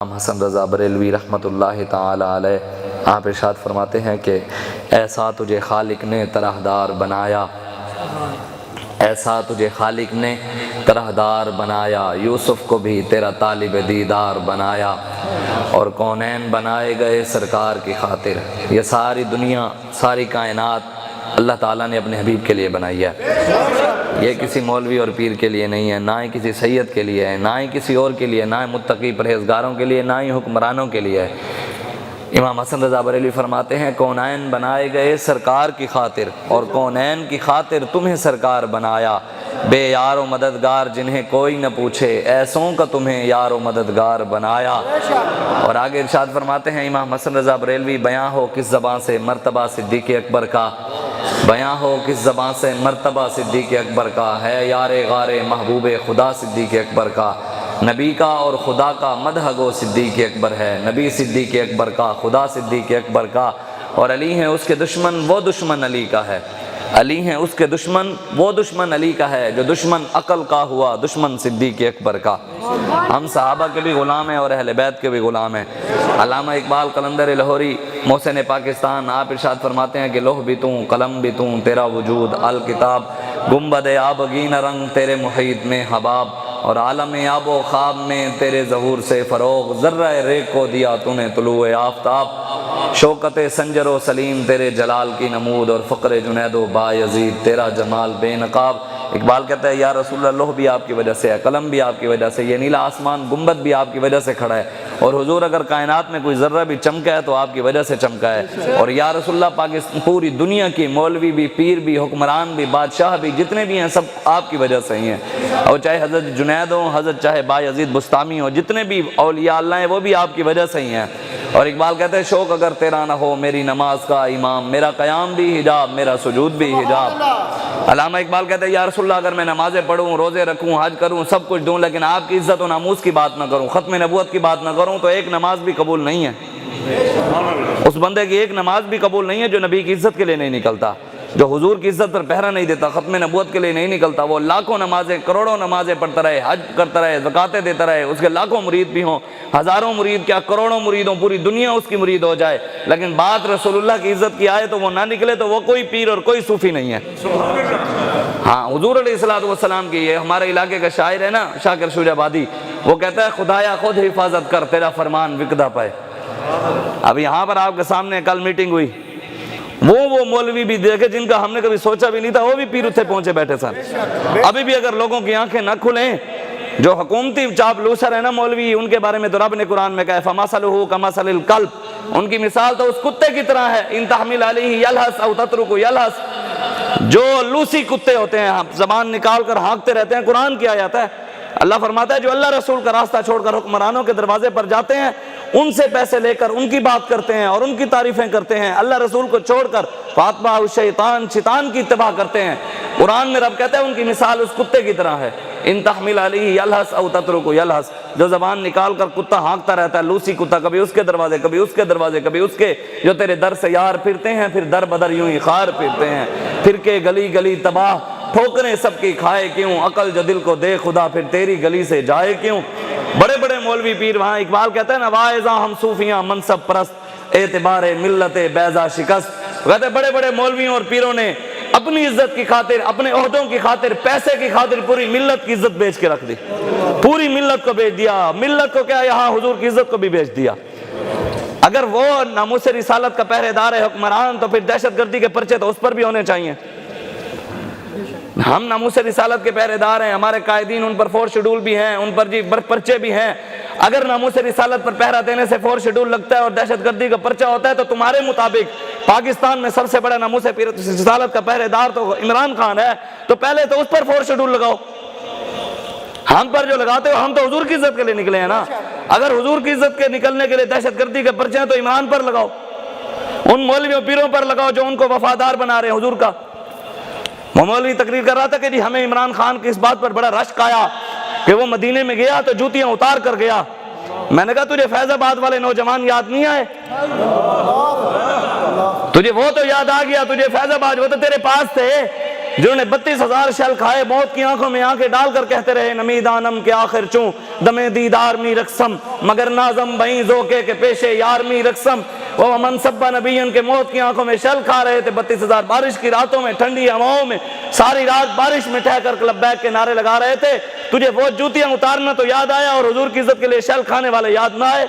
حسن رضا بریلوی رحمۃ اللہ تعالی علیہ آپ ارشاد فرماتے ہیں کہ ایسا تجھے خالق نے طرحدار بنایا، ایسا تجھے خالق نے طرحدار بنایا، یوسف کو بھی تیرا طالب دیدار بنایا، اور کونین بنائے گئے سرکار کی خاطر۔ یہ ساری دنیا، ساری کائنات اللہ تعالیٰ نے اپنے حبیب کے لیے بنائی ہے، یہ کسی مولوی اور پیر کے لیے نہیں ہے، نہ ہی کسی سید کے لیے ہے، نہ ہی کسی اور کے لیے، نہ ہی متقی پرہیزگاروں کے لیے، نہ ہی حکمرانوں کے لیے ہے۔ امام حسن رضا بریلوی فرماتے ہیں کونین بنائے گئے سرکار کی خاطر، اور کونین کی خاطر تمہیں سرکار بنایا، بے یار و مددگار جنہیں کوئی نہ پوچھے، ایسوں کا تمہیں یار و مددگار بنایا۔ اور آگے ارشاد فرماتے ہیں امام حسن رضا بریلوی، بیاں ہو کس زبان سے مرتبہ صدیق اکبر کا، بیاں ہو کس زبان سے مرتبہ صدیق اکبر کا، ہے یار غار محبوب خدا صدیق اکبر کا، نبی کا اور خدا کا مدح گو صدیق اکبر ہے، نبی صدیق اکبر کا، خدا صدیق اکبر کا، اور علی ہیں اس کے دشمن وہ دشمن علی کا ہے، علی ہیں اس کے دشمن وہ دشمن علی کا ہے، جو دشمن عقل کا ہوا دشمن صدیق اکبر کا۔ ہم صحابہ کے بھی غلام ہیں اور اہل بیت کے بھی غلام ہیں۔ علامہ اقبال قلندر لاہوری محسن پاکستان آپ ارشاد فرماتے ہیں کہ لوح بھی توں قلم بھی توں تیرا وجود الکتاب، گنبد آبگین رنگ تیرے محیط میں حباب، اور عالم آب و خواب میں تیرے ظہور سے فروغ، ذرہ ریگ کو دیا تو نے طلوع آفتاب، شوکت سنجر و سلیم تیرے جلال کی نمود، اور فقر جنید و بایزید تیرا جمال بے نقاب۔ اقبال کہتا ہے یا رسول اللہ، لوح بھی آپ کی وجہ سے ہے، قلم بھی آپ کی وجہ سے، یہ نیلا آسمان گنبد بھی آپ کی وجہ سے کھڑا ہے، اور حضور اگر کائنات میں کوئی ذرہ بھی چمکا ہے تو آپ کی وجہ سے چمکا ہے، اور یا رسول اللہ پاکستان پوری دنیا کی مولوی بھی، پیر بھی، حکمران بھی، بادشاہ بھی، جتنے بھی ہیں سب آپ کی وجہ سے ہی ہیں، اور چاہے حضرت جنید ہوں، حضرت چاہے بایزید بستامی ہوں، جتنے بھی اولیاء اللہ ہیں وہ بھی آپ کی وجہ سے ہی ہیں۔ اور اقبال کہتے ہیں شوق اگر تیرا نہ ہو میری نماز کا امام، میرا قیام بھی حجاب میرا سجود بھی حجاب۔ علامہ اقبال کہتے ہیں یا رسول اللہ، اگر میں نمازیں پڑھوں، روزے رکھوں، حج کروں، سب کچھ دوں، لیکن آپ کی عزت و ناموس کی بات نہ کروں، ختم نبوت کی بات نہ کروں، تو ایک نماز بھی قبول نہیں ہے، اس بندے کی ایک نماز بھی قبول نہیں ہے جو نبی کی عزت کے لیے نہیں نکلتا، جو حضور کی عزت پر پہرا نہیں دیتا، ختم نبوت کے لیے نہیں نکلتا۔ وہ لاکھوں نمازیں، کروڑوں نمازیں پڑھتا رہے، حج کرتا رہے، زکاتیں دیتا رہے، اس کے لاکھوں مرید بھی ہوں، ہزاروں مرید کیا کروڑوں مرید ہوں، پوری دنیا اس کی مرید ہو جائے، لیکن بات رسول اللہ کی عزت کی آئے تو وہ نہ نکلے تو وہ کوئی پیر اور کوئی صوفی نہیں ہے۔ ہاں، حضور علیہ الصلوۃ والسلام کی، یہ ہمارے علاقے کا شاعر ہے نا شاکر شوج آبادی، وہ کہتا ہے خدایا خود حفاظت کر تیرا فرمان وکدا پائے۔ اب یہاں پر آپ کے سامنے کل میٹنگ ہوئی، وہ مولوی بھی دیکھے جن کا ہم نے کبھی سوچا بھی نہیں تھا، وہ بھی پیر اتھے پہنچے بیٹھے سن۔ ابھی بھی اگر لوگوں کی آنکھیں نہ کھلیں، جو حکومتی چاپلوسر ہے نا مولوی، ان کے بارے میں تو رب نے قرآن میں کہا ہے فَمَثَلُهُ كَمَثَلِ الْكَلْبِ، ان کی مثال تو اس کتے کی طرح ہے، إِن تَحْمِلْ عَلَيْهِ يَلْهَثْ أَوْ تَتْرُكْهُ يَلْهَثْ، جو لوسی کتے ہوتے ہیں، زبان نکال کر ہانکتے رہتے ہیں۔ قرآن کی آیات ہے، اللہ فرماتا ہے جو اللہ رسول کا راستہ چھوڑ کر حکمرانوں کے دروازے پر جاتے ہیں، ان سے پیسے لے کر ان کی بات کرتے ہیں اور ان کی تعریفیں کرتے ہیں، اللہ رسول کو چھوڑ کر فاتبہ الشیطان، شیطان کی اتباع کرتے ہیں۔ قرآن میں رب کہتا ہے ان کی مثال اس کتے کی طرح ہے، ان تحمل علیہ یلہس او تترکو یلہس، جو زبان نکال کر کتا ہانکتا رہتا ہے، لوسی کتا، کبھی اس کے دروازے کبھی اس کے دروازے کبھی اس کے، جو تیرے در سے یار پھرتے ہیں پھر در بدر یوں ہی خار پھرتے ہیں، پھر کے گلی گلی تباہ، ٹھوکریں سب کی کھائے کیوں، عقل جو دل کو دے خدا پھر تیری گلی سے جائے کیوں۔ بڑے بڑے مولوی پیر وہاں، اقبال کہتا ہے نا واعظاں ہم صوفیاں منصب پرست، اعتبار ملت بیضا شکست، کہتے ہیں بڑے بڑے مولویوں اور پیروں نے اپنی عزت کی خاطر، اپنے عہدوں کی خاطر، پیسے کی خاطر پوری ملت کی عزت بیچ کے رکھ دی، پوری ملت کو بیچ دیا، ملت کو کیا یہاں حضور کی عزت کو بھی بیچ دیا۔ اگر وہ ناموس رسالت کا پہرے دار ہے حکمران، تو پھر دہشت گردی کے پرچے تو اس پر بھی ہونے چاہیے۔ ہم ناموس رسالت کے پہرے دار ہیں، ہمارے قائدین ان پر 4 شیڈول بھی ہیں، ان پر پرچے بھی ہیں۔ اگر ناموس رسالت پر پہرا دینے سے 4 شیڈول لگتا ہے اور دہشت گردی کا پرچہ ہوتا ہے، تو تمہارے مطابق پاکستان میں سب سے بڑا ناموس رسالت کا پہرے دار تو عمران خان ہے، تو پہلے تو اس پر 4 شیڈول لگاؤ۔ ہم پر جو لگاتے ہو، ہم تو حضور کی عزت کے لیے نکلے ہیں نا، اگر حضور کی عزت کے نکلنے کے لیے دہشت گردی کے پرچے ہیں تو عمران پر لگاؤ، ان مولویوں پیروں پر لگاؤ جو ان کو وفادار بنا رہے ہیں حضور کا۔ وہ مولوی تقریر کر رہا تھا کہ جی ہمیں عمران خان کی اس بات پر بڑا رشک آیا کہ وہ مدینے میں گیا تو جوتیاں اتار کر گیا۔ میں نے کہا تجھے فیض آباد والے نوجوان یاد نہیں آئے؟ تجھے وہ تو یاد آ گیا، تجھے فیض آباد، وہ تو تیرے پاس تھے، جنہوں نے 32,000 شل کھائے، موت کی آنکھوں میں آنکھیں ڈال کر کہتے رہے نمیدانم کے آخر چوں دمے دیدار می رقصم، مگر نازم بہیں ذوقے کے پیشے یار می رقصم۔ وہ منصبہ نبیین کے موت کی آنکھوں میں شل کھا رہے تھے، 32,000 بارش کی راتوں میں، ٹھنڈی ہواؤں میں، ساری رات بارش میں ٹھہ کر لبیک کے نعرے لگا رہے تھے۔ تجھے وہ جوتیاں اتارنا تو یاد آیا اور حضور کی عزت کے لیے شل کھانے والے یاد نہ آئے؟